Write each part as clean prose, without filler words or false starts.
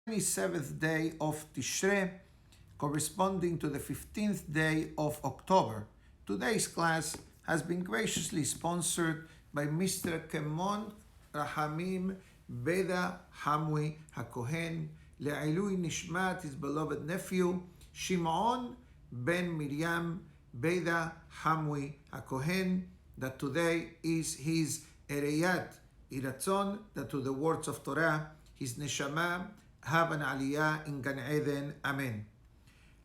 27th day of Tishrei, corresponding to the 15th day of October. Today's class has been graciously sponsored by Mr. Kemon Rahamim Beda Hamwi HaKohen, Le'ilui Nishmat, his beloved nephew, Shimon ben Miriam Beda Hamwi HaKohen, that today is his Ereyat Iratzon, that to the words of Torah, his Neshama have an aliyah in Gan Eden. Amen.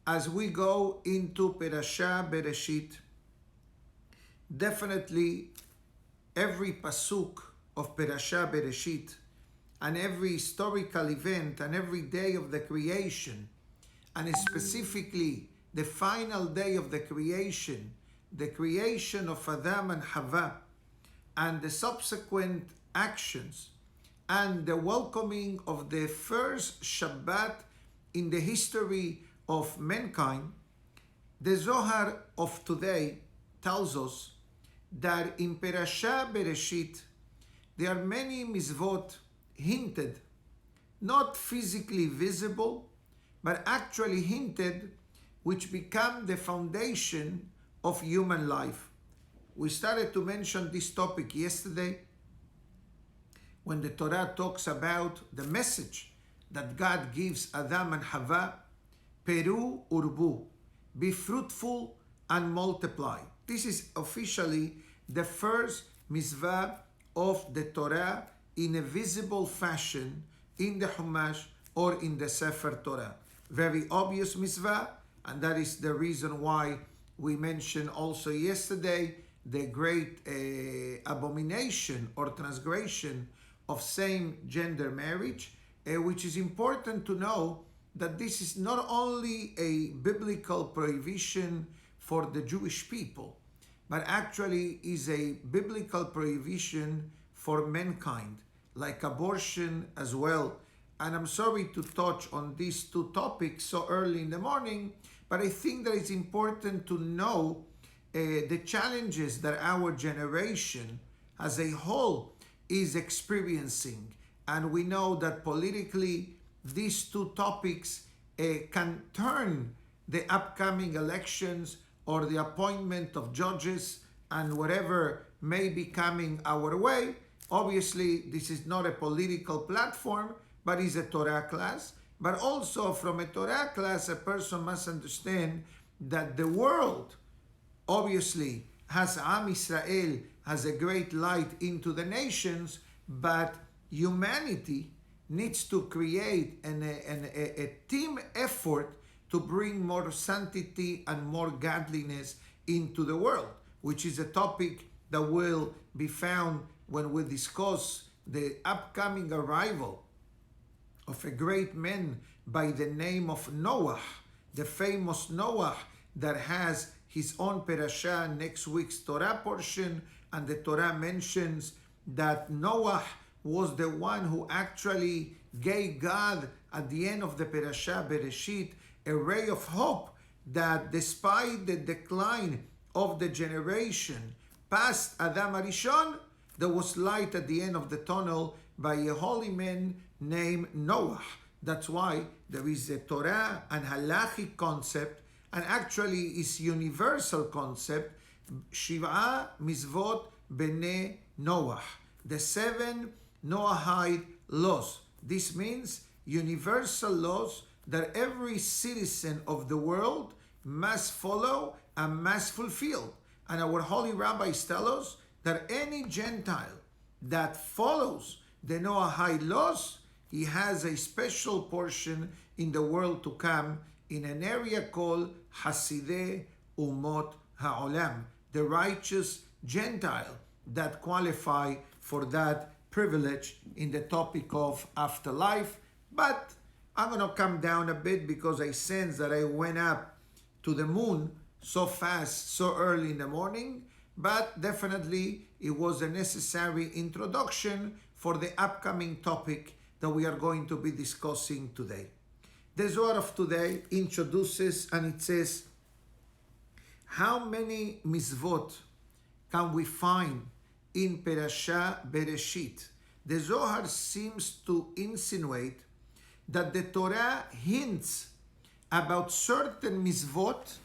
As we go into Perashah Bereshit, definitely every pasuk of Perashah Bereshit and every historical event and every day of the creation, and specifically the final day of the creation of Adam and Hava, and the subsequent actions and the welcoming of the first Shabbat in the history of mankind, the Zohar of today tells us that in Perashah Bereshit there are many mitzvot hinted, not physically visible, but actually hinted, which become the foundation of human life. We started to mention this topic yesterday when the Torah talks about the message that God gives Adam and Hava, Peru Urbu, be fruitful and multiply. This is officially the first mitzvah of the Torah in a visible fashion in the Chumash or in the Sefer Torah. Very obvious mitzvah, and that is the reason why we mentioned also yesterday the great abomination or transgression of same-gender marriage, which is important to know that this is not only a biblical prohibition for the Jewish people, but actually is a biblical prohibition for mankind, like abortion as well. And I'm sorry to touch on these two topics so early in the morning, but I think that it's important to know the challenges that our generation as a whole is experiencing. And we know that politically these two topics can turn the upcoming elections or the appointment of judges and whatever may be coming our way. Obviously, this is not a political platform, but is a Torah class. But also from a Torah class, a person must understand that the world obviously has Am Israel, has a great light into the nations, but humanity needs to create a team effort to bring more sanctity and more godliness into the world, which is a topic that will be found when we discuss the upcoming arrival of a great man by the name of Noah, the famous Noah that has his own parashah next week's Torah portion, and the Torah mentions that Noah was the one who actually gave God at the end of the Perashah Bereshit a ray of hope that despite the decline of the generation past Adam Arishon, there was light at the end of the tunnel by a holy man named Noah. That's why there is a Torah and halachic concept, and actually is universal concept, Shiva Mizvot Bnei Noah, the 7 Noahide laws. This means universal laws that every citizen of the world must follow and must fulfill. And our holy rabbis tell us that any Gentile that follows the Noahide laws, he has a special portion in the world to come in an area called Hasidei Umot Ha'olam, the righteous Gentile that qualify for that privilege in the topic of afterlife. But I'm going to come down a bit because I sense that I went up to the moon so fast, so early in the morning, but definitely it was a necessary introduction for the upcoming topic that we are going to be discussing today. The Zohar of today introduces and it says, how many mitzvot can we find in Perashah Bereshit? The Zohar seems to insinuate that the Torah hints about certain mitzvot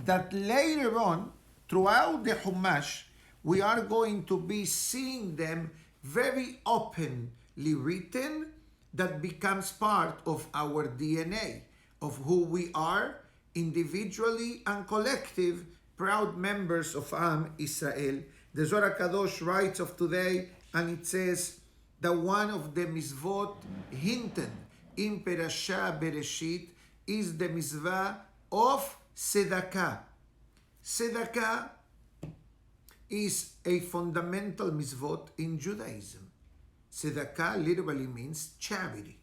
that later on, throughout the Chumash, we are going to be seeing them very openly written, that becomes part of our DNA, of who we are, individually and collective, proud members of Am Israel. The Zohar Kadosh writes of today, and it says that one of the mitzvot hinted in Perashah Bereshit is the mitzvah of tzedakah. Tzedakah is a fundamental mitzvot in Judaism. Tzedakah literally means charity.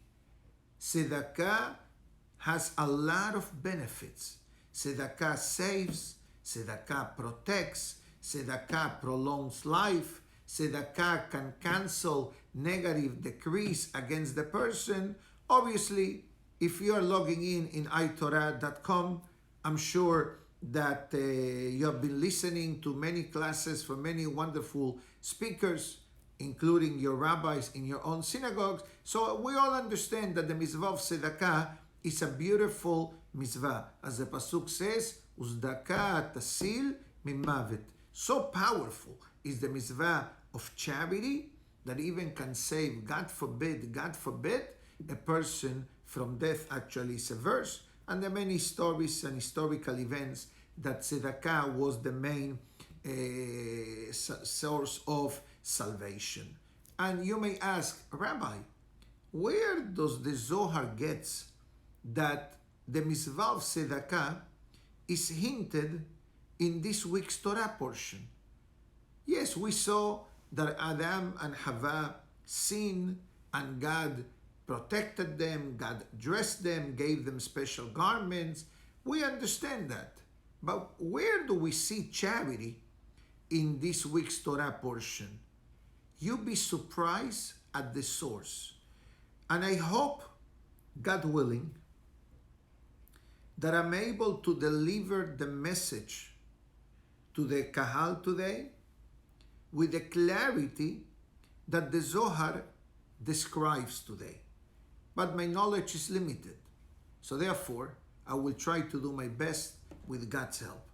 Tzedakah has a lot of benefits. Tzedakah saves, tzedakah protects, tzedakah prolongs life, tzedakah can cancel negative decrees against the person. Obviously, if you are logging in iTorah.com, I'm sure that you have been listening to many classes from many wonderful speakers, including your rabbis in your own synagogues. So we all understand that the mitzvah of tzedakah is a beautiful mitzvah. As the pasuk says, Uzdaka tasil mimavet. So powerful is the mitzvah of charity that even can save, God forbid, a person from death. Actually, is a verse. And there are many stories and historical events that tzedakah was the main source of salvation. And you may ask, Rabbi, where does the Zohar gets that the mitzvah of tzedakah is hinted in this week's Torah portion? Yes, we saw that Adam and Hava sinned and God protected them, God dressed them, gave them special garments. We understand that. But where do we see charity in this week's Torah portion? You'll be surprised at the source. And I hope, God willing, that I'm able to deliver the message to the Kahal today with the clarity that the Zohar describes today. But my knowledge is limited. So therefore, I will try to do my best with God's help.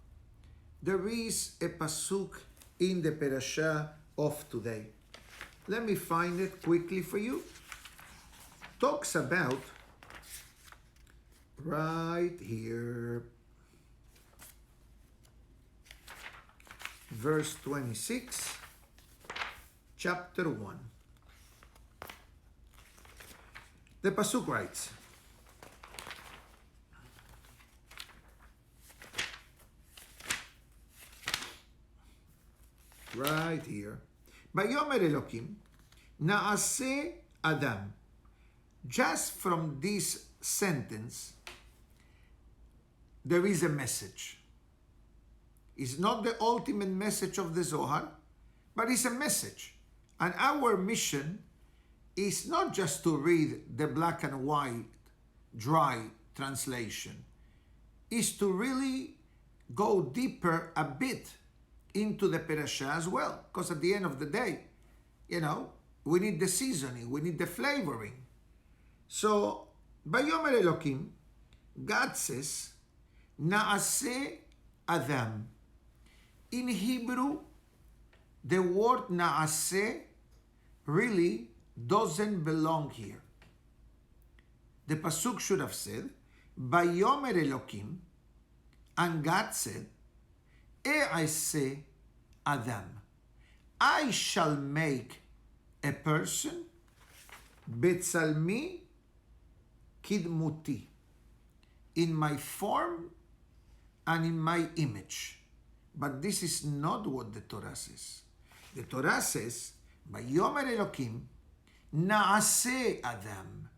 There is a pasuk in the Perashah of today. Let me find it quickly for you. Talks about, right here, verse 26, chapter 1. The pasuk writes, right here, Vayomer Elokim, Naaseh Adam. Just from this sentence, there is a message. It's not the ultimate message of the Zohar, but it's a message. And our mission is not just to read the black and white, dry translation. It's to really go deeper a bit into the Perashah as well. Because at the end of the day, we need the seasoning, we need the flavoring. So, Vayomer Elokim, God says, Naaseh Adam. In Hebrew, the word Naaseh really doesn't belong here. The pasuk should have said, Vayomer Elokim, and God said, E'aseh Adam. I shall make a person, Betzalmi Kidmuti, in my form and in my image. But this is not what the Torah says. The Torah says, Vayomer Elokim, Naaseh Adam.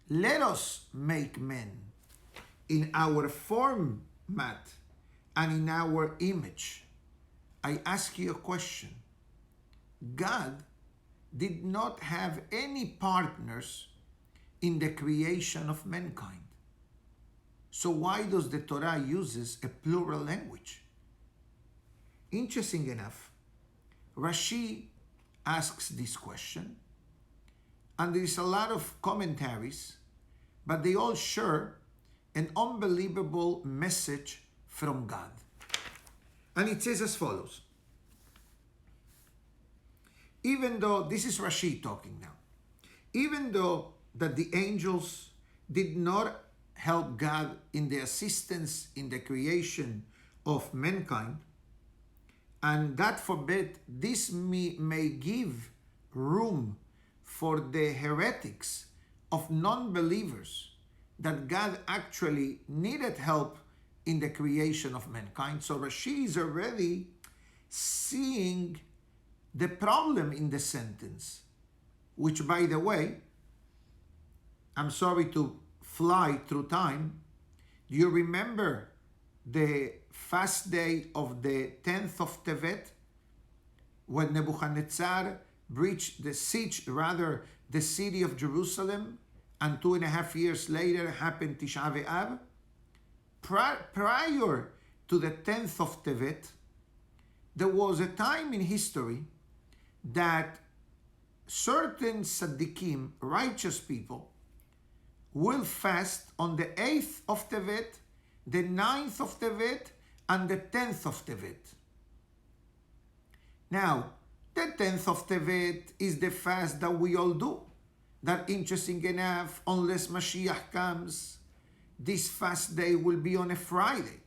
Let us make men in our format and in our image. I ask you a question. God did not have any partners in the creation of mankind. So why does the Torah uses a plural language? Interesting enough, Rashi asks this question, and there is a lot of commentaries but they all share an unbelievable message from God. And it says as follows. Even though, this is Rashi talking now, even though that the angels did not help God in the assistance in the creation of mankind, and God forbid this may give room for the heretics of non-believers that God actually needed help in the creation of mankind. So Rashi is already seeing the problem in the sentence, which, by the way, I'm sorry to fly through time. Do you remember the fast day of the 10th of Tevet, when Nebuchadnezzar breached the city of Jerusalem, and 2.5 years later happened Tisha B'Av? Prior to the 10th of Tevet, there was a time in history that certain tzaddikim, righteous people, will fast on the 8th of Tevet, the 9th of Tevet, and the 10th of Tevet. Now, the 10th of Tevet is the fast that we all do. That, interesting enough, unless Mashiach comes, this fast day will be on a Friday.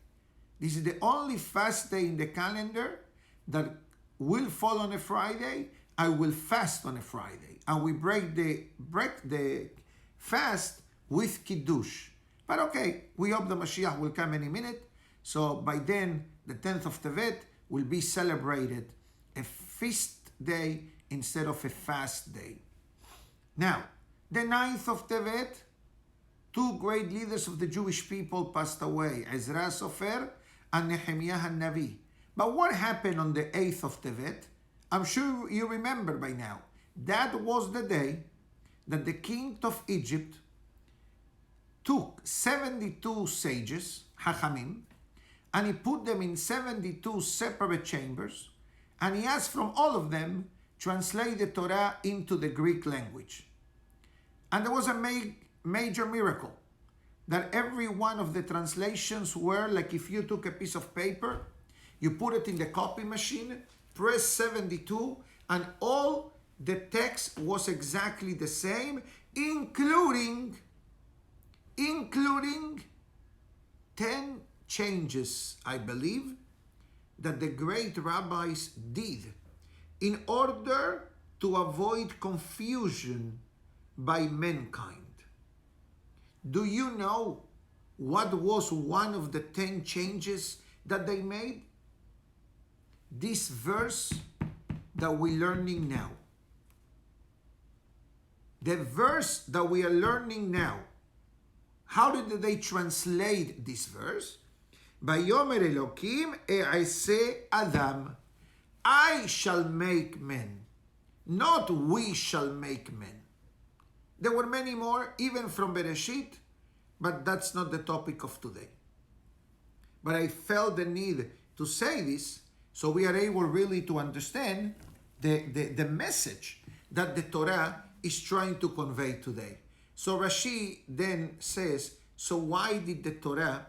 This is the only fast day in the calendar that will fall on a Friday. I will fast on a Friday. And we break the fast with Kiddush. But okay, we hope the Mashiach will come any minute. So by then, the 10th of Tevet will be celebrated a feast day instead of a fast day. Now, the 9th of Tevet, two great leaders of the Jewish people passed away, Ezra Sofer and Nehemiah HaNavi. But what happened on the 8th of Tevet? I'm sure you remember by now. That was the day that the king of Egypt took 72 sages, Hachamim, and he put them in 72 separate chambers, and he asked from all of them translate the Torah into the Greek language. And there was a major miracle, that every one of the translations were like if you took a piece of paper, you put it in the copy machine, press 72, and all the text was exactly the same, including 10 changes, I believe, that the great rabbis did in order to avoid confusion by mankind. Do you know what was one of the 10 changes that they made? This verse that we're learning now. The verse that we are learning now. How did they translate this verse? Vayomer Elokim e'aseh Adam. I shall make men, not we shall make men. There were many more, even from Bereshit, but that's not the topic of today. But I felt the need to say this so we are able really to understand the message that the Torah is trying to convey today. So Rashi then says, so why did the Torah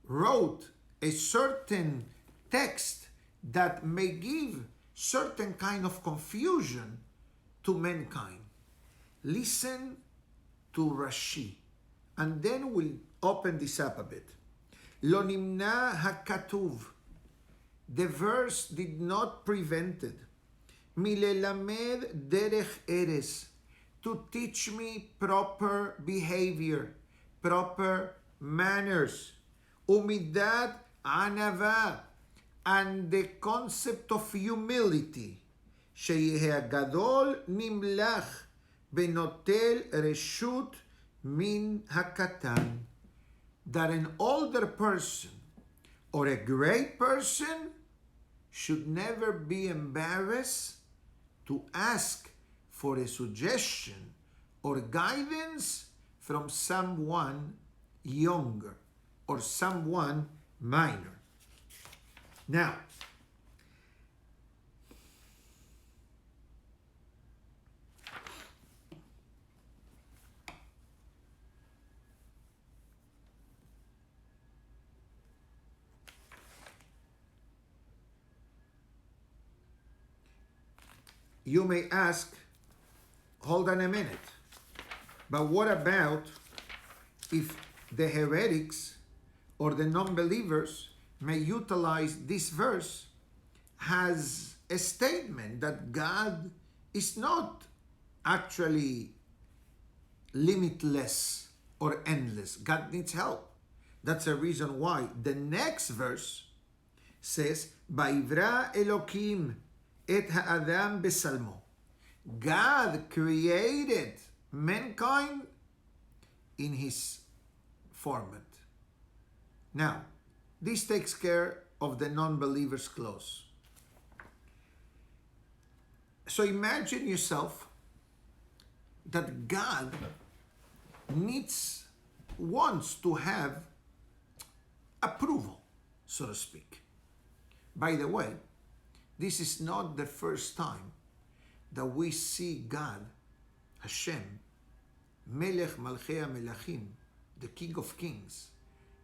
wrote a certain text that may give certain kind of confusion to mankind? Listen to Rashi, and then we'll open this up a bit. Lo nimna hakatuv. The verse did not prevent it. Milelamed derech eres. To teach me proper behavior, proper manners. Umidat anava. And the concept of humility. Sheyehe gadol nimlach. Benotel reshut min hakatan. That an older person or a great person should never be embarrassed to ask for a suggestion or guidance from someone younger or someone minor. Now, You may ask, hold on a minute, but what about if the heretics or the non-believers may utilize this verse as a statement that God is not actually limitless or endless. God needs help. That's a reason why the next verse says, Vayivra Elokim et ha'adam besalmo. God created mankind in his format. Now, this takes care of the non-believers' clause. So imagine yourself that God wants to have approval, so to speak. By the way, this is not the first time that we see God, Hashem, Melech Malchei Melachim, the King of Kings,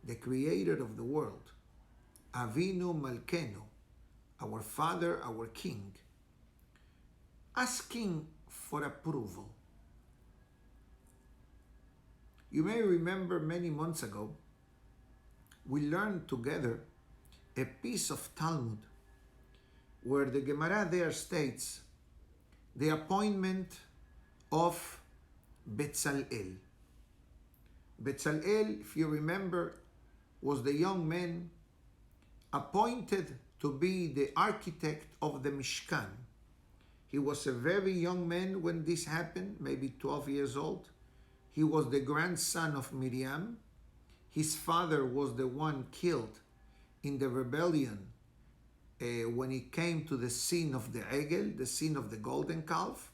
the Creator of the world, Avinu Malkenu, our Father, our King, asking for approval. You may remember many months ago, we learned together a piece of Talmud where the Gemara there states the appointment of Betzalel. Betzalel, if you remember, was the young man appointed to be the architect of the Mishkan. He was a very young man when this happened, maybe 12 years old. He was the grandson of Miriam. His father was the one killed in the rebellion when it came to the sin of the Egel, the sin of the golden calf.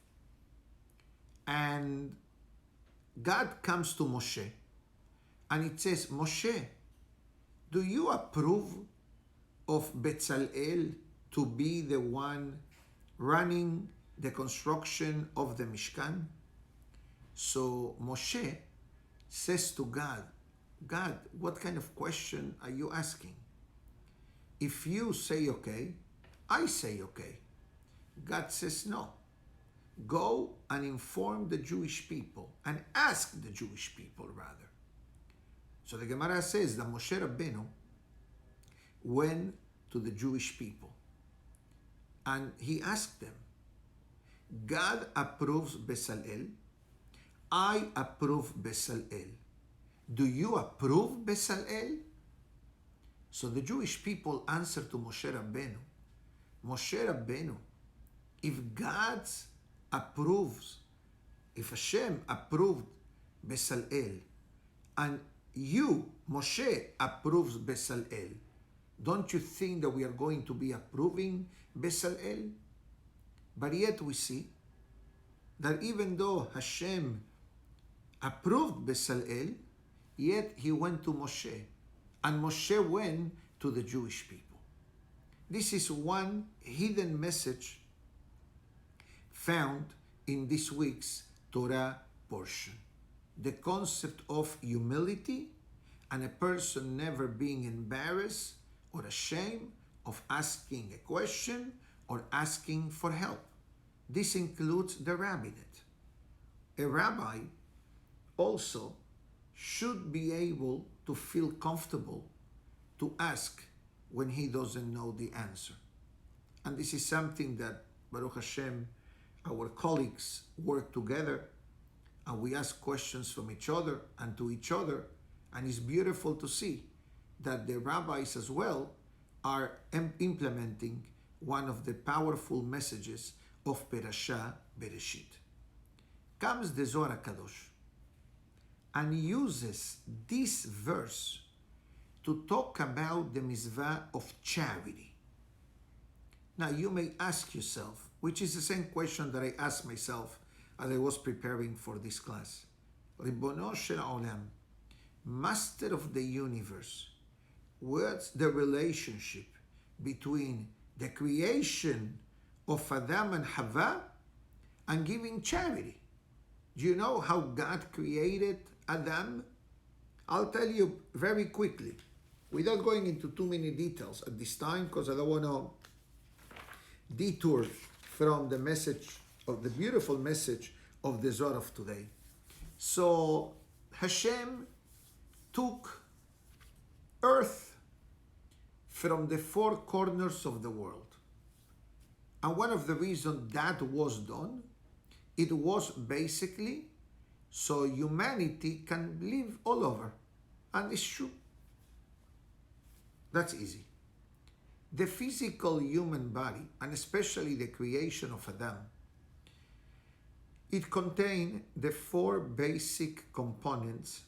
And God comes to Moshe and it says, Moshe, do you approve of Betzalel to be the one running the construction of the Mishkan? So Moshe says to God, God, what kind of question are you asking? If you say okay, I say okay. God says no. Go and inform the Jewish people and ask the Jewish people rather. So the Gemara says that Moshe Rabbeinu went to the Jewish people and he asked them, God approves Bezalel, I approve Bezalel. Do you approve Bezalel? So the Jewish people answered to Moshe Rabbeinu, Moshe Rabbeinu, if God approves, if Hashem approved Bezalel, and you, Moshe, approves Bezalel, don't you think that we are going to be approving Bezalel? But yet we see that even though Hashem approved Bezalel, yet he went to Moshe, and Moshe went to the Jewish people. This is one hidden message found in this week's Torah portion. The concept of humility and a person never being embarrassed or ashamed of asking a question or asking for help. This includes the rabbinate. A rabbi also should be able to feel comfortable to ask when he doesn't know the answer. And this is something that, Baruch Hashem, our colleagues work together and we ask questions from each other and to each other. And it's beautiful to see that the rabbis as well are implementing one of the powerful messages of Perashah Bereshit. Comes the Zohar Kadosh and uses this verse to talk about the mitzvah of charity. Now you may ask yourself, which is the same question that I asked myself as I was preparing for this class. Ribono shel Olam, Master of the universe, what's the relationship between the creation of Adam and Hava and giving charity? Do you know how God created Adam? I'll tell you very quickly, without going into too many details at this time, because I don't want to detour from the message of the beautiful message of the Zohar of today. So Hashem took earth from the four corners of the world. And one of the reasons that was done, it was basically so humanity can live all over. And it's true. That's easy. The physical human body, and especially the creation of Adam, it contains the four basic components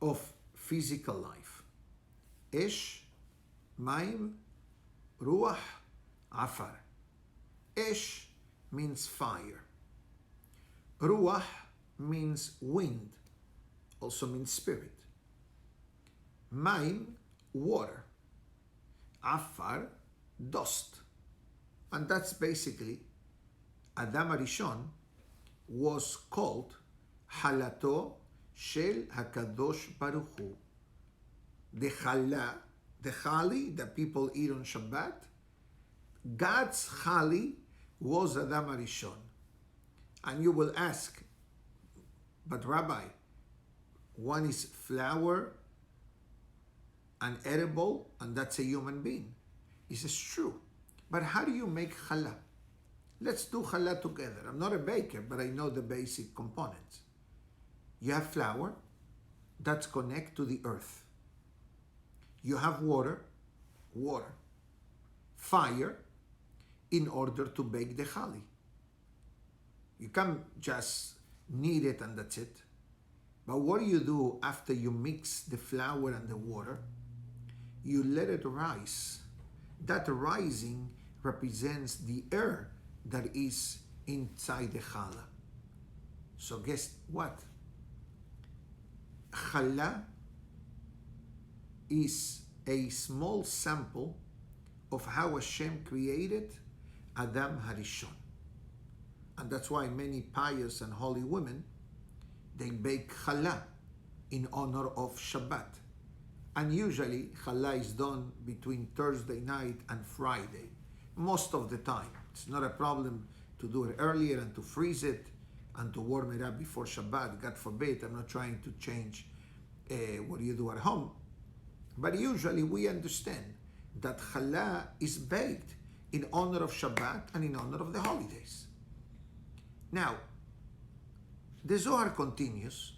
of physical life. Esh, Maim, Ruach, Afar. Esh means fire. Ruach means wind, also means spirit. Maim, water. Afar, dust. And that's basically, Adam Arishon was called Halato Shel HaKadosh Baruch Hu. The challah, the chali that people eat on Shabbat, God's chali was Adam Arishon. And you will ask, but Rabbi, one is flour and edible, and that's a human being. He says, true. But how do you make challah? Let's do challah together. I'm not a baker, but I know the basic components. You have flour, that's connect to the earth. You have water, fire, in order to bake the chali. You can't just knead it and that's it. But what do you do after you mix the flour and the water? You let it rise. That rising represents the air that is inside the challah. So guess what? Challah is a small sample of how Hashem created Adam Harishon. And that's why many pious and holy women, they bake challah in honor of Shabbat. And usually challah is done between Thursday night and Friday, most of the time. It's not a problem to do it earlier and to freeze it and to warm it up before Shabbat. God forbid, I'm not trying to change what you do at home. But usually we understand that challah is baked in honor of Shabbat and in honor of the holidays. Now, the Zohar continues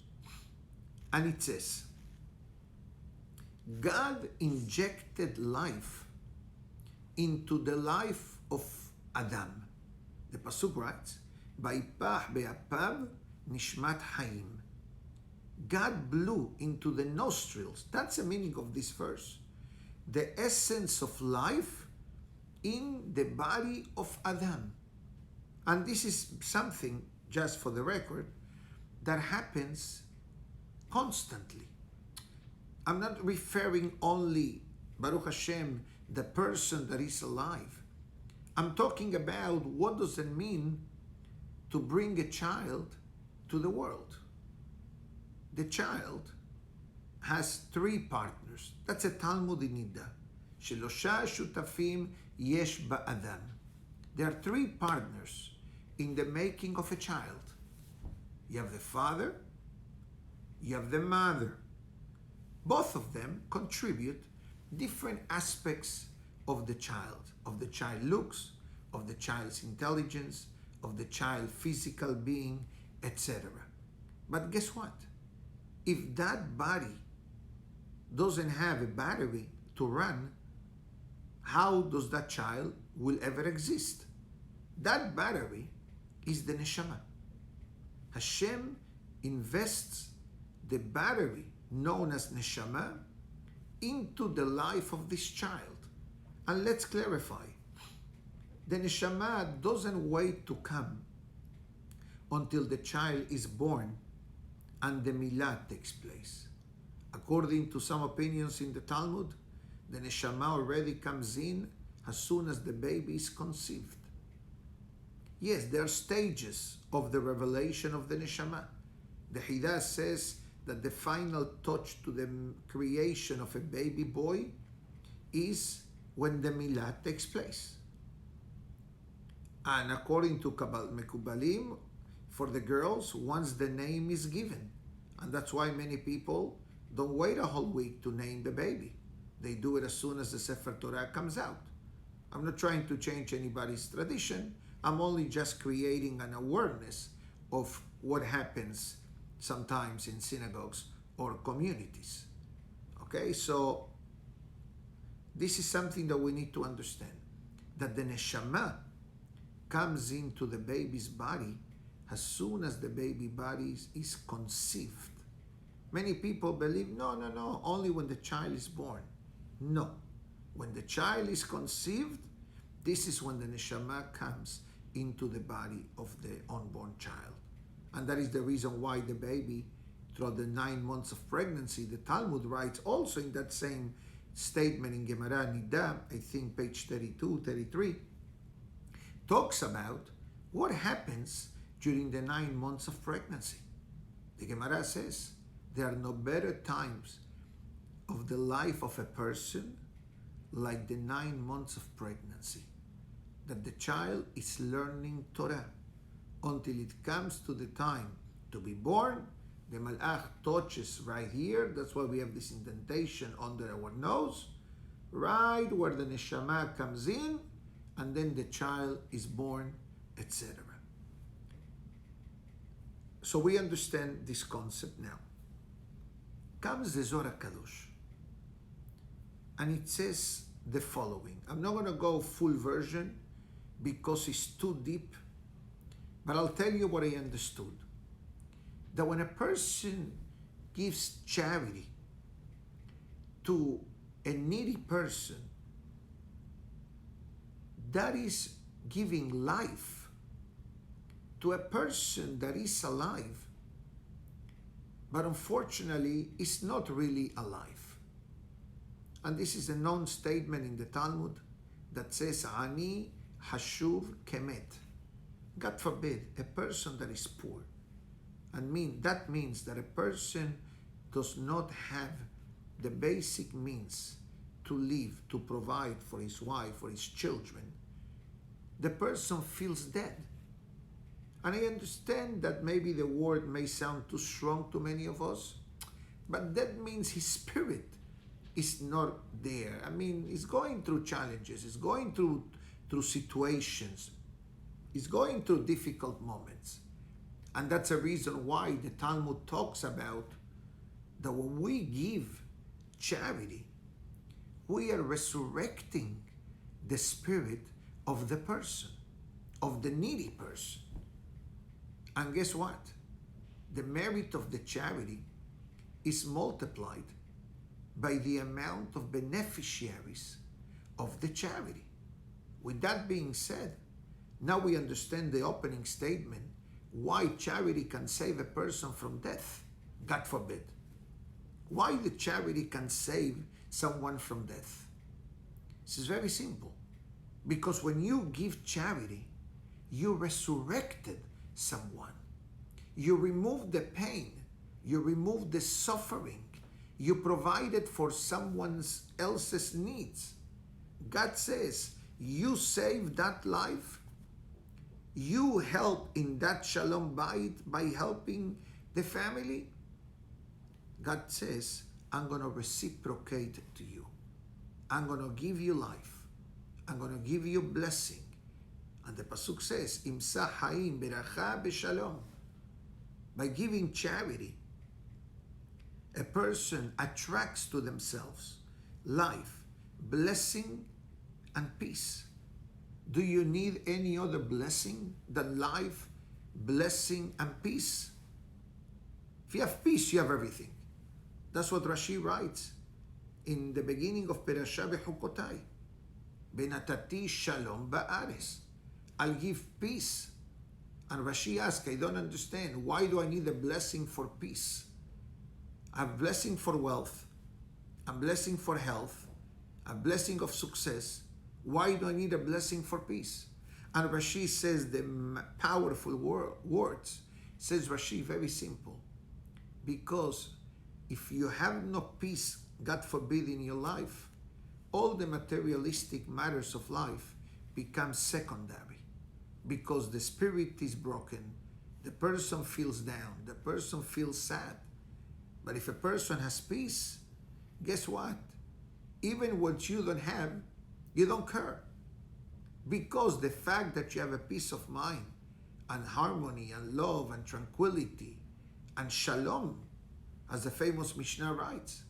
and it says, God injected life into the life of Adam. The Pasuk writes, Vayipach be'apav nishmat hayim. God blew into the nostrils, that's the meaning of this verse, the essence of life in the body of Adam. And this is something, just for the record, that happens constantly. I'm not referring only, Baruch Hashem, the person that is alive. I'm talking about what does it mean to bring a child to the world. The child has three partners. That's a Talmud in Nida. Shelosha shutafim yesh ba'adam. There are three partners in the making of a child. You have the father, you have the mother. Both of them contribute different aspects of the child looks, of the child's intelligence, of the child physical being, etc. But guess what? If that body doesn't have a battery to run, how does that child will ever exist? That battery is the neshama. Hashem invests the battery known as neshama into the life of this child. And let's clarify, the neshama doesn't wait to come until the child is born and the milah takes place. According to some opinions in the Talmud, the neshama already comes in as soon as the baby is conceived. Yes, there are stages of the revelation of the neshama. The Hidah says that the final touch to the creation of a baby boy is when the milah takes place. And according to Mekubalim, for the girls, once the name is given. And that's why many people don't wait a whole week to name the baby. They do it as soon as the Sefer Torah comes out. I'm not trying to change anybody's tradition. I'm only just creating an awareness of what happens sometimes in synagogues or communities. Okay, so this is something that we need to understand, that the neshama comes into the baby's body as soon as the baby body is conceived. Many people believe, no, only when the child is born. No. When the child is conceived, this is when the neshama comes into the body of the unborn child. And that is the reason why the baby, throughout the 9 months of pregnancy, the Talmud writes also in that same statement in Gemara Nida, I think page 32, 33, talks about what happens during the 9 months of pregnancy. The Gemara says there are no better times of the life of a person like the 9 months of pregnancy, that the child is learning Torah until it comes to the time to be born. The malach touches right here. That's why we have this indentation under our nose, right where the neshama comes in, and then the child is born, etc. So we understand this concept now. Comes the Zohar Kadosh, and it says the following. I'm not going to go full version because it's too deep, but I'll tell you what I understood. That when a person gives charity to a needy person, that is giving life to a person that is alive, but unfortunately is not really alive. And this is a known statement in the Talmud that says, Ani hashuv kemet. God forbid, a person that is poor. And that means that a person does not have the basic means to live, to provide for his wife or his children. The person feels dead. And I understand that maybe the word may sound too strong to many of us, but that means his spirit is not there. He's going through challenges, he's going through situations, he's going through difficult moments. And that's a reason why the Talmud talks about that when we give charity, we are resurrecting the spirit of the person, of the needy person. And guess what? The merit of the charity is multiplied by the amount of beneficiaries of the charity. With that being said, now we understand the opening statement, why charity can save a person from death, God forbid. Why the charity can save someone from death. This is very simple. Because when you give charity, you resurrected someone. You remove the pain. You remove the suffering. You provided for someone else's needs. God says, you save that life. You help in that shalom bayit by helping the family. God says, I'm going to reciprocate to you. I'm going to give you life. I'm going to give you blessing. And the pasuk says, Imsa haim beracha b'shalom. By giving charity, a person attracts to themselves life, blessing, and peace. Do you need any other blessing than life, blessing, and peace? If you have peace, you have everything. That's what Rashi writes in the beginning of Perashah Bechukotai. Benatati shalom ba'ares. I'll give peace. And Rashi asks, I don't understand. Why do I need a blessing for peace? I have blessing for wealth, a blessing for health, a blessing of success. Why do I need a blessing for peace? And Rashi says the powerful words. Says Rashi, very simple. Because if you have no peace, God forbid, in your life, all the materialistic matters of life become secondary. because the spirit is broken. The person feels down. The person feels sad. But if a person has peace, guess what? Even what you don't have, you don't care. Because the fact that you have a peace of mind and harmony and love and tranquility and shalom, as the famous Mishnah writes,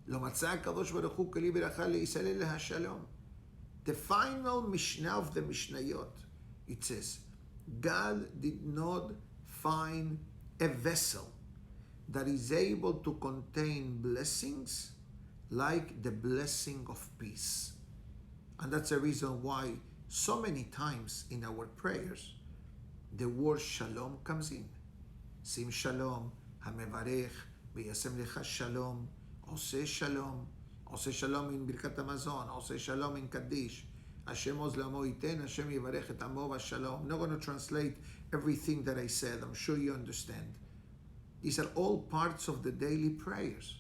"Lo matzah HaKadosh Baruch Hu keli beracha leYisrael ela hashalom." The final Mishnah of the Mishnayot, it says, God did not find a vessel that is able to contain blessings like the blessing of peace. And that's the reason why so many times in our prayers, the word shalom comes in. Sim shalom, hamevarech, v'yasem lecha shalom, oseh shalom in Birkat Hamazon, oseh shalom in Kaddish, Hashem oz la'amo yiten, Hashem yivarech et amo v'shalom. I'm not going to translate everything that I said. I'm sure you understand. These are all parts of the daily prayers,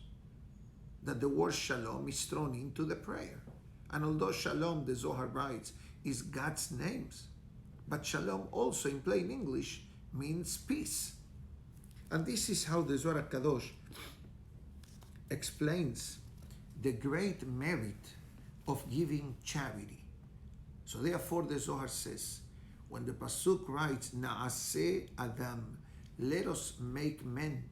that the word shalom is thrown into the prayer. And although shalom, the Zohar writes, is God's names, but shalom also in plain English means peace. And this is how the Zohar Kadosh explains the great merit of giving charity. So therefore the Zohar says, when the Pasuk writes, Na'aseh Adam, let us make men.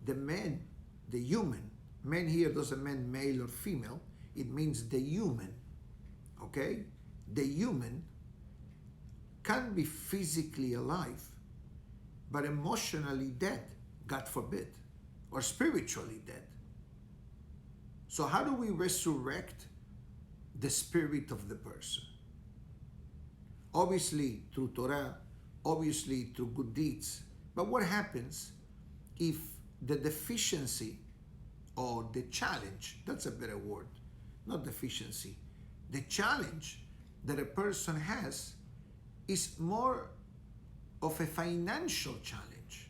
The man, the human, man here doesn't mean male or female, it means the human, okay? The human can be physically alive, but emotionally dead, God forbid, or spiritually dead. So how do we resurrect the spirit of the person? Obviously through Torah, obviously through good deeds. But what happens if the deficiency or the challenge, that's a better word, not deficiency, the challenge that a person has is more of a financial challenge?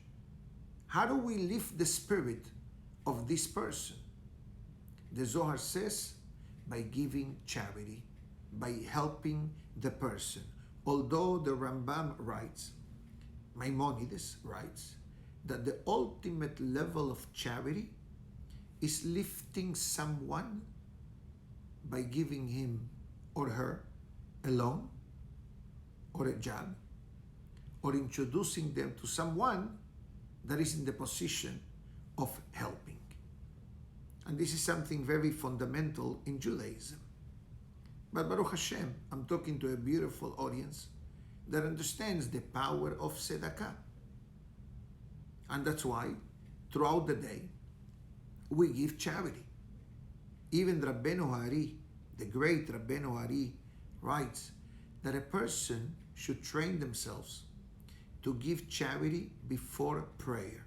How do we lift the spirit of this person? The Zohar says, by giving charity, by helping the person. Although the Rambam writes, Maimonides writes, that the ultimate level of charity is lifting someone by giving him or her a loan or a job, or introducing them to someone that is in the position of helping. And this is something very fundamental in Judaism. But Baruch Hashem, I'm talking to a beautiful audience that understands the power of tzedakah. And that's why throughout the day, we give charity. Even Rabbeinu Hari, the great Rabbeinu Hari, writes that a person should train themselves to give charity before prayer.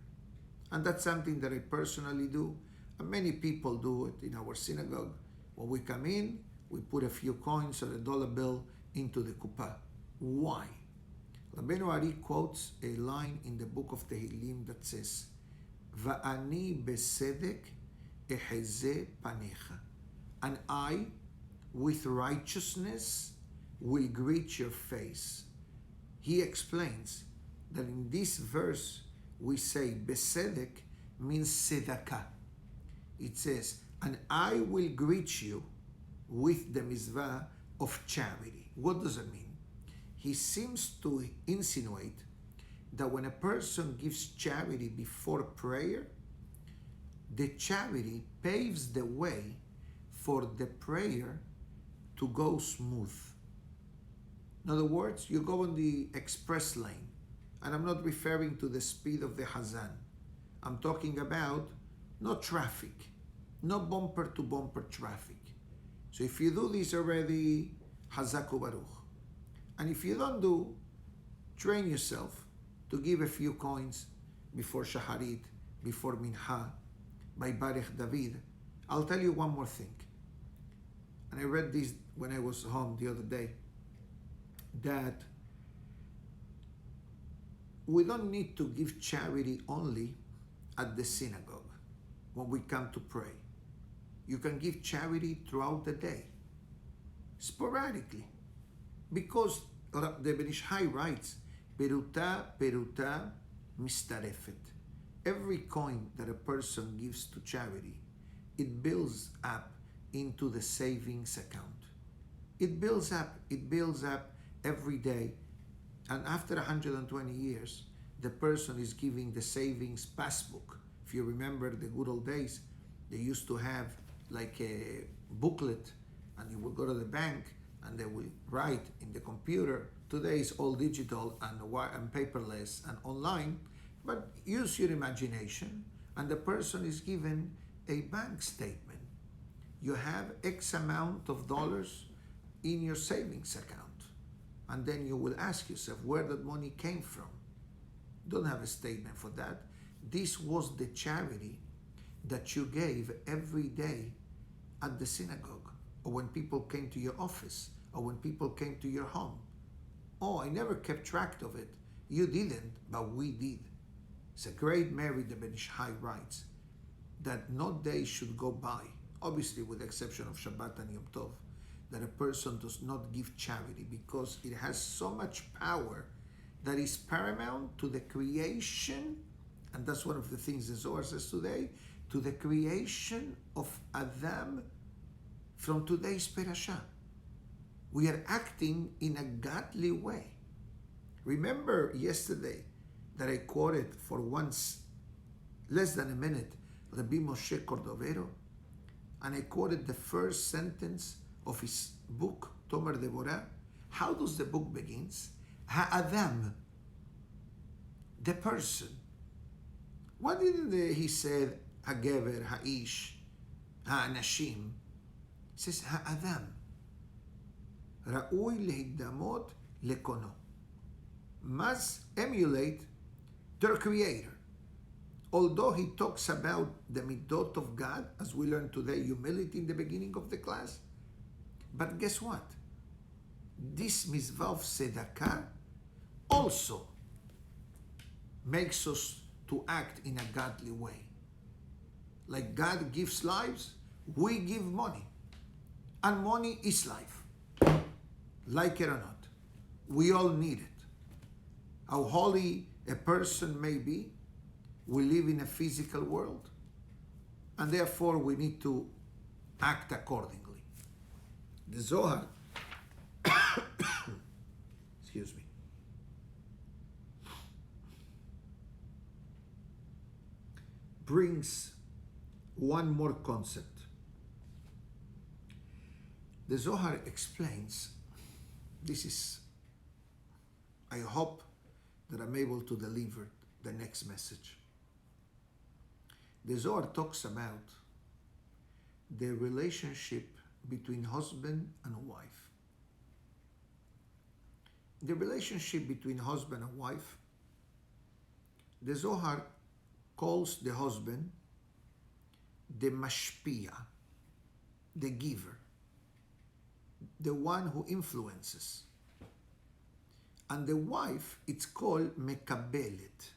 And that's something that I personally do, and many people do it in our synagogue. When we come in, we put a few coins or a dollar bill into the kuppah. Why? Rabbeinu Hari quotes a line in the book of Tehillim that says, Va'ani besedek eheze panecha. And I, with righteousness, will greet your face. He explains that in this verse, we say besedek means tzedakah. It says, and I will greet you with the mitzvah of charity. What does it mean? He seems to insinuate that when a person gives charity before prayer, the charity paves the way for the prayer to go smooth. In other words, you go on the express lane, and I'm not referring to the speed of the Hazan. I'm talking about no traffic, no bumper to bumper traffic. So if you do this already, Hazaku Baruch. And if you don't do, train yourself to give a few coins before Shaharit, before Minha, by Barech David. I'll tell you one more thing. And I read this when I was home the other day, that we don't need to give charity only at the synagogue when we come to pray. You can give charity throughout the day, sporadically. Because the Ben Ish Chai writes, Peruta peruta mistarefet. Every coin that a person gives to charity, it builds up into the savings account. It builds up every day. And after 120 years, the person is giving the savings passbook. If you remember the good old days, they used to have like a booklet, and you would go to the bank and they will write in the computer. Today is all digital and paperless and online, but use your imagination, and the person is given a bank statement. You have X amount of dollars in your savings account. And then you will ask yourself where that money came from. Don't have a statement for that. This was the charity that you gave every day at the synagogue, or when people came to your office, or when people came to your home. Oh, I never kept track of it. You didn't, but we did. It's a great merit, the Ben Ish Chai writes, that no day should go by, obviously with the exception of Shabbat and Yom Tov, that a person does not give charity, because it has so much power that is paramount to the creation, and that's one of the things the Zohar says today, to the creation of Adam from today's parasha. We are acting in a godly way. Remember yesterday that I quoted for once, less than a minute, Rabbi Moshe Cordovero, and I quoted the first sentence of his book, Devora. How does the book begins? Ha'adam, the person. What did he said? Ha'gever, ha'ish, ha'anashim. He says ha'adam. Ra'ui lehiddamot lekono. Must emulate their creator. Although he talks about the midot of God, as we learned today, humility in the beginning of the class, but guess what? This mitzvah of tzedakah also makes us to act in a godly way. Like God gives lives, we give money. And money is life. Like it or not. We all need it. How holy a person may be, we live in a physical world, and therefore we need to act accordingly. The Zohar, excuse me, brings one more concept. The Zohar explains, this is, I hope that I'm able to deliver the next message. The Zohar talks about the relationship between husband and wife. The relationship between husband and wife, the Zohar calls the husband the mashpia, the giver, the one who influences. And the wife, it's called mekabelet,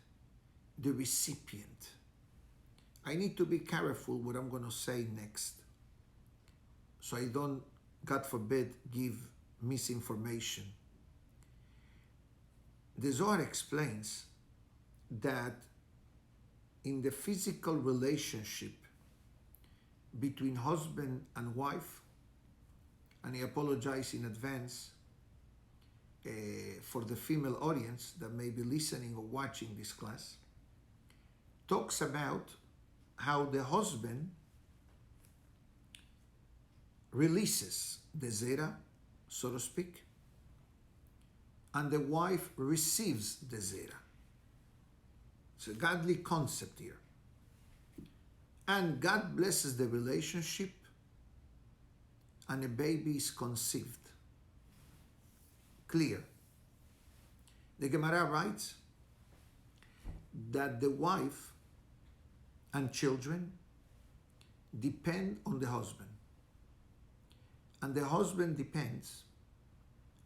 the recipient. I need to be careful what I'm going to say next, so I don't, God forbid, give misinformation. The Zohar explains that in the physical relationship between husband and wife, and I apologize in advance for the female audience that may be listening or watching this class, talks about how the husband releases the zera, so to speak, and the wife receives the zera. It's a godly concept here. And God blesses the relationship, and a baby is conceived. Clear. The Gemara writes that the wife and children depend on the husband, and the husband depends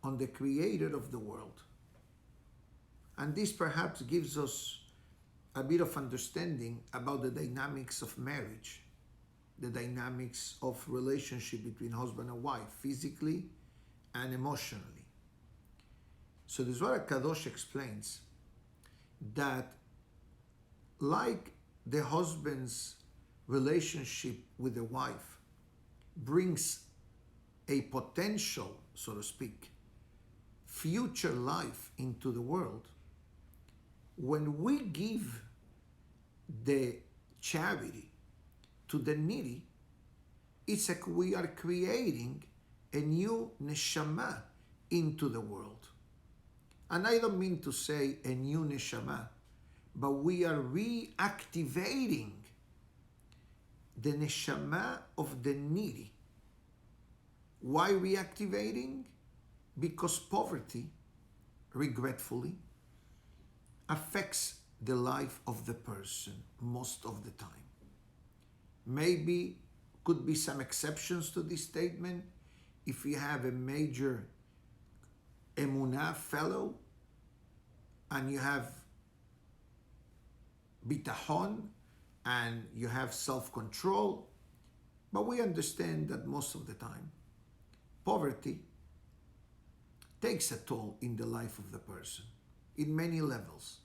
on the creator of the world. And this perhaps gives us a bit of understanding about the dynamics of marriage, the dynamics of relationship between husband and wife, physically and emotionally. So the Zohar Kadosh explains that like the husband's relationship with the wife brings a potential, so to speak, future life into the world, when we give the charity to the needy, it's like we are creating a new neshama into the world. And I don't mean to say a new neshama, but we are reactivating the neshama of the needy. Why reactivating? Because poverty, regretfully, affects the life of the person most of the time. Maybe could be some exceptions to this statement. If you have a major emunah fellow and you have bitachon and you have self-control, but we understand that most of the time poverty takes a toll in the life of the person in many levels.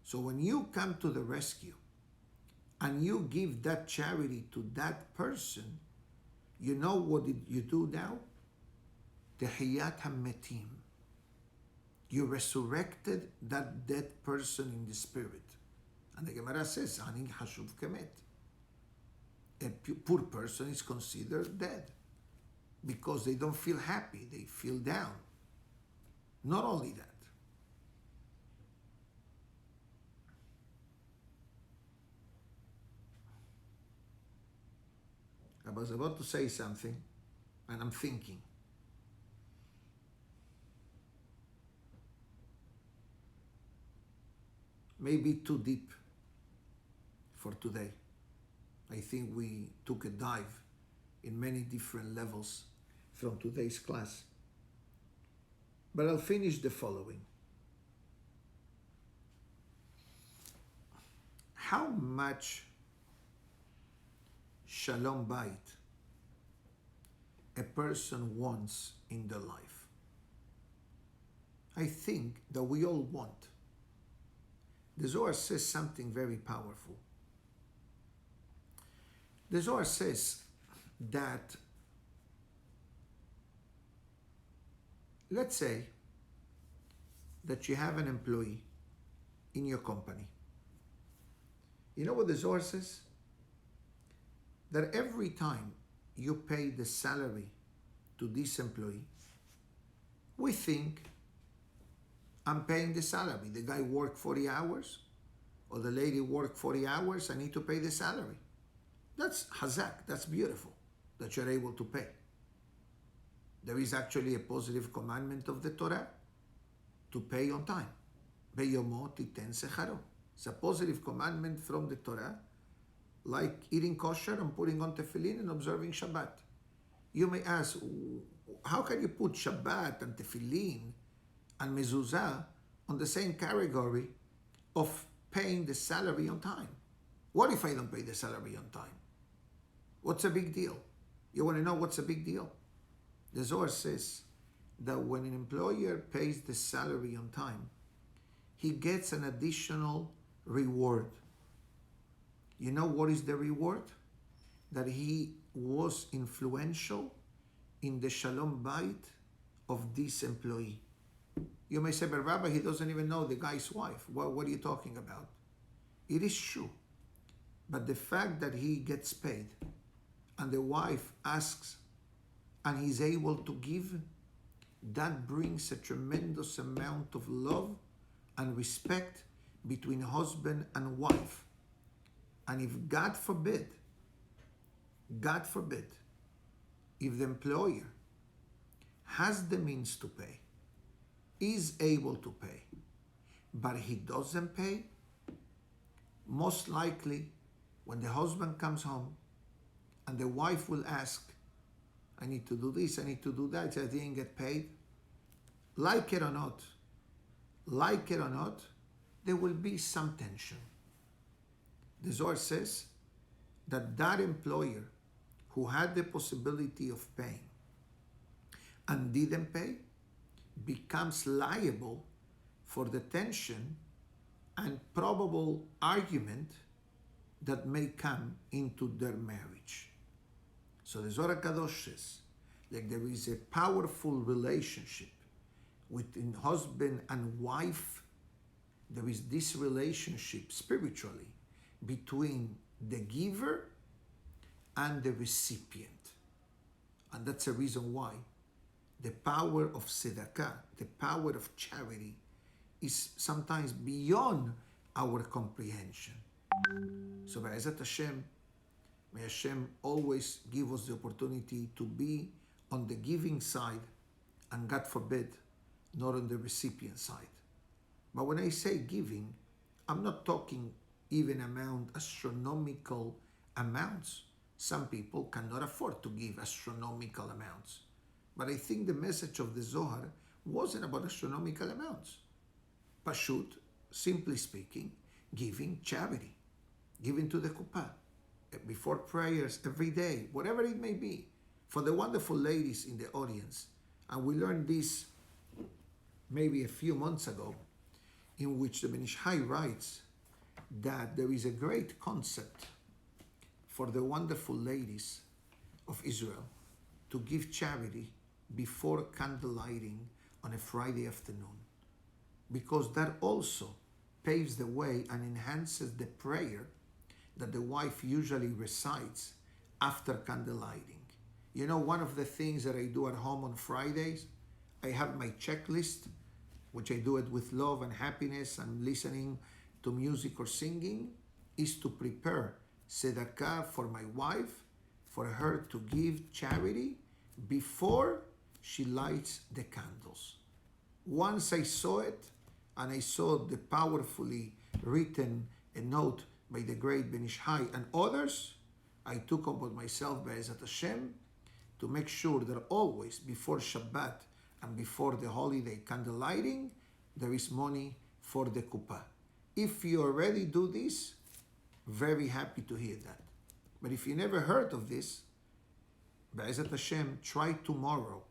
So when you come to the rescue and you give that charity to that person, you know what you do now? Tehiyat HaMetim. You resurrected that dead person in the spirit. And the Gemara says, Ani Hashuv Kemet. A poor person is considered dead because they don't feel happy, they feel down. Not only that, I was about to say something and I'm thinking. Maybe too deep for today. I think we took a dive in many different levels from today's class. But I'll finish the following. How much Shalom Bait a person wants in their life? I think that we all want. The Zohar says something very powerful. The Zohar says that, let's say that you have an employee in your company. You know what the Zohar says? That every time you pay the salary to this employee, we think, I'm paying the salary. The guy worked 40 hours or the lady worked 40 hours, I need to pay the salary. That's hazak, that's beautiful that you're able to pay. There is actually a positive commandment of the Torah to pay on time. Beyomo titen secharo. It's a positive commandment from the Torah, like eating kosher and putting on tefillin and observing Shabbat. You may ask, how can you put Shabbat and tefillin and mezuzah on the same category of paying the salary on time? What if I don't pay the salary on time? What's a big deal? You want to know what's a big deal? The Zohar says that when an employer pays the salary on time, he gets an additional reward. You know what is the reward? That he was influential in the Shalom Bait of this employee. You may say, but Rabbi, he doesn't even know the guy's wife. What are you talking about? It is true. But the fact that he gets paid and the wife asks and he's able to give, that brings a tremendous amount of love and respect between husband and wife. And if God forbid, if the employer has the means to pay, is able to pay, but he doesn't pay, most likely when the husband comes home and the wife will ask, I need to do this, I need to do that, I didn't get paid. Like it or not, there will be some tension. The Zohar says that that employer who had the possibility of paying and didn't pay, becomes liable for the tension and probable argument that may come into their marriage. So the Zohar Kadosh says, like there is a powerful relationship within husband and wife, there is this relationship spiritually between the giver and the recipient. And that's a reason why the power of tzedakah, the power of charity, is sometimes beyond our comprehension. So Be'ezat Hashem, may Hashem always give us the opportunity to be on the giving side, and God forbid, not on the recipient side. But when I say giving, I'm not talking even astronomical amounts. Some people cannot afford to give astronomical amounts. But I think the message of the Zohar wasn't about astronomical amounts. Pashut, simply speaking, giving charity, giving to the kuppah, before prayers every day, whatever it may be. For the wonderful ladies in the audience, and we learned this maybe a few months ago, in which the Menachem writes that there is a great concept for the wonderful ladies of Israel to give charity before candle lighting on a Friday afternoon, because that also paves the way and enhances the prayer that the wife usually recites after candle lighting. You know, one of the things that I do at home on Fridays, I have my checklist, which I do it with love and happiness and listening to music or singing, is to prepare tzedakah for my wife, for her to give charity before she lights the candles. Once I saw it, and I saw the powerfully written a note by the great Menachem and others, I took upon myself, Be'ezat Hashem, to make sure that always before Shabbat and before the holiday candle lighting, there is money for the kuppah. If you already do this, very happy to hear that. But if you never heard of this, Be'ezat Hashem, try tomorrow,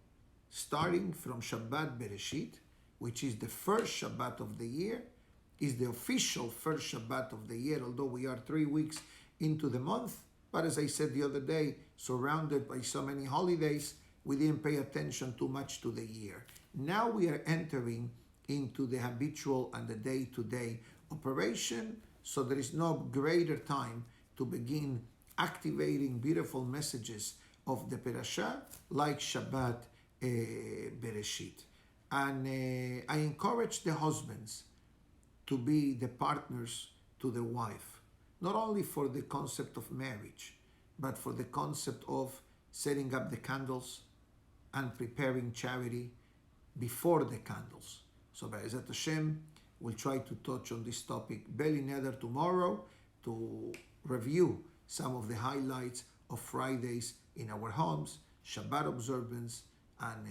starting from Shabbat Bereshit, which is the first Shabbat of the year, is the official first Shabbat of the year, although we are 3 weeks into the month. But as I said the other day, surrounded by so many holidays, we didn't pay attention too much to the year. Now we are entering into the habitual and the day-to-day operation, so there is no greater time to begin activating beautiful messages of the Perashah like Shabbat Bereshit. And I encourage the husbands to be the partners to the wife, not only for the concept of marriage, but for the concept of setting up the candles and preparing charity before the candles. So Be'ezat Hashem, we'll try to touch on this topic belly nether tomorrow to review some of the highlights of Fridays in our homes, Shabbat observance, and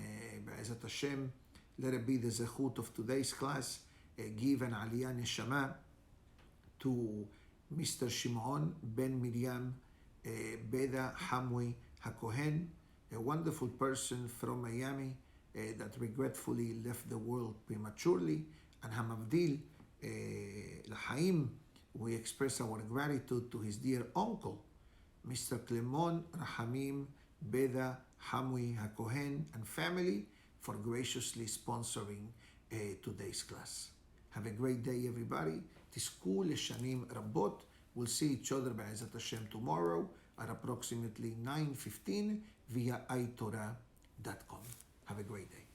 Be'ezat Hashem, let it be the zechut of today's class, give an aliyah neshama to Mr. Shimon ben Miriam Beda Hamwi HaKohen, a wonderful person from Miami that regretfully left the world prematurely, and Hamavdil L'Chaim. We express our gratitude to his dear uncle, Mr. Clemon Rahamim Beda Hamwi HaKohen and family, for graciously sponsoring today's class. Have a great day, everybody. Tizku Leshanim Rabot. We'll see each other Be'ezat Hashem tomorrow at approximately 9:15 via iTorah.com. Have a great day.